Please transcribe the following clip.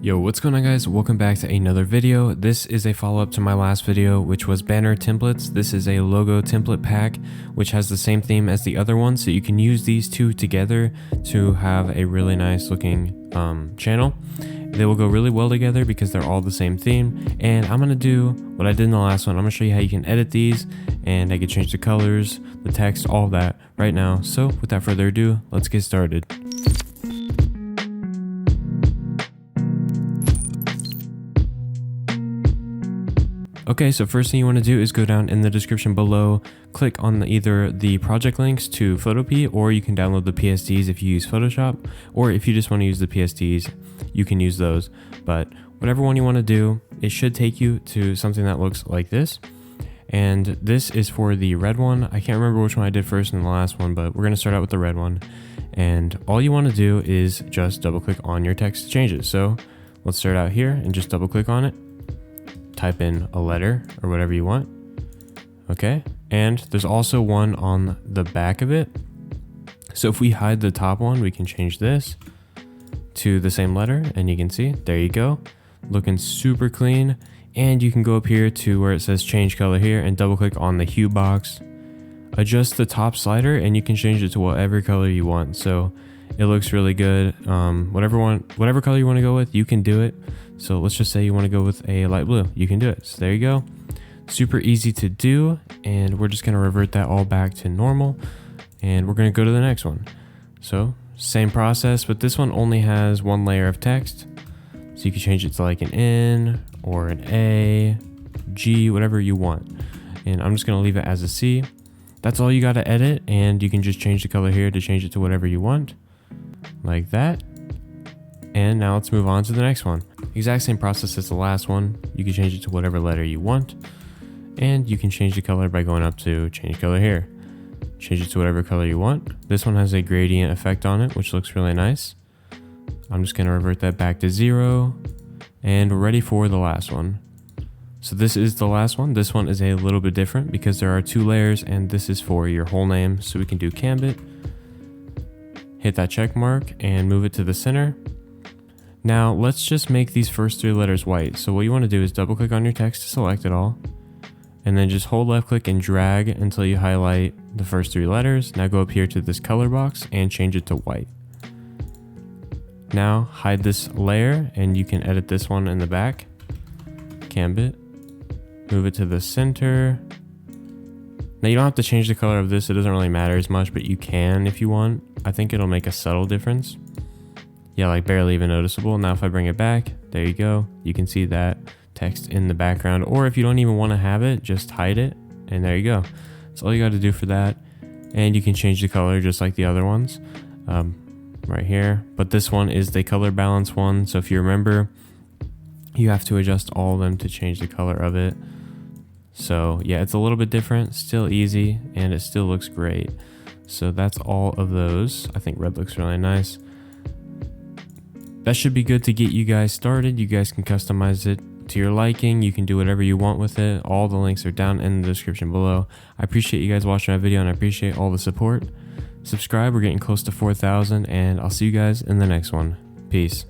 Yo, what's going on guys? Welcome back to another video. This is a follow-up to my last video, which was banner templates. This is a logo template pack, which has the same theme as the other one. So you can use these two together to have a really nice looking channel. They will go really well together because they're all the same theme. And I'm going to do what I did in the last one. I'm going to show you how you can edit these, and I can change the colors, the text, all that right now. So without further ado, let's get started. Okay, so first thing you want to do is go down in the description below, click on either the project links to Photopea, or you can download the PSDs if you use Photoshop, or if you just want to use the PSDs, you can use those. But whatever one you want to do, it should take you to something that looks like this. And this is for the red one. I can't remember which one I did first in the last one, but we're going to start out with the red one. And all you want to do is just double click on your text to change it. So let's start out here and just double click on it. Type in a letter or whatever you want. Okay, and there's also one on the back of it. So if we hide the top one, we can change this to the same letter, and you can see, there you go, looking super clean. And you can go up here to where it says change color here and double click on the hue box, adjust the top slider, and you can change it to whatever color you want. So it looks really good. Whatever color you want to go with, you can do it. So let's just say you want to go with a light blue, you can do it. So there you go. Super easy to do. And we're just going to revert that all back to normal. And we're going to go to the next one. So same process, but this one only has one layer of text. So you can change it to like an N or an A, G, whatever you want. And I'm just going to leave it as a C. That's all you got to edit. And you can just change the color here to change it to whatever you want. Like that. And now let's move on to the next one. Exact same process as the last one. You can change it to whatever letter you want. And you can change the color by going up to change color here. Change it to whatever color you want. This one has a gradient effect on it, which looks really nice. I'm just going to revert that back to 0. And we're ready for the last one. So this is the last one. This one is a little bit different because there are 2 layers, and this is for your whole name. So we can do Gambit. Hit that check mark and move it to the center. Now let's just make these first 3 letters white. So what you want to do is double click on your text to select it all, and then just hold left click and drag until you highlight the first 3 letters. Now go up here to this color box and change it to white. Now hide this layer, and you can edit this one in the back. Gambit, move it to the center. Now you don't have to change the color of this, it doesn't really matter as much, but you can if you want. I think it'll make a subtle difference. Yeah, like barely even noticeable. Now if I bring it back, there you go. You can see that text in the background. Or if you don't even want to have it, just hide it. And there you go. That's all you got to do for that. And you can change the color just like the other ones right here. But this one is the color balance one. So if you remember, you have to adjust all of them to change the color of it. So yeah, it's a little bit different, still easy, and it still looks great. So that's all of those. I think red looks really nice. That should be good to get you guys started. You guys can customize it to your liking. You can do whatever you want with it. All the links are down in the description below. I appreciate you guys watching my video, and I appreciate all the support. Subscribe, we're getting close to 4,000, and I'll see you guys in the next one. Peace.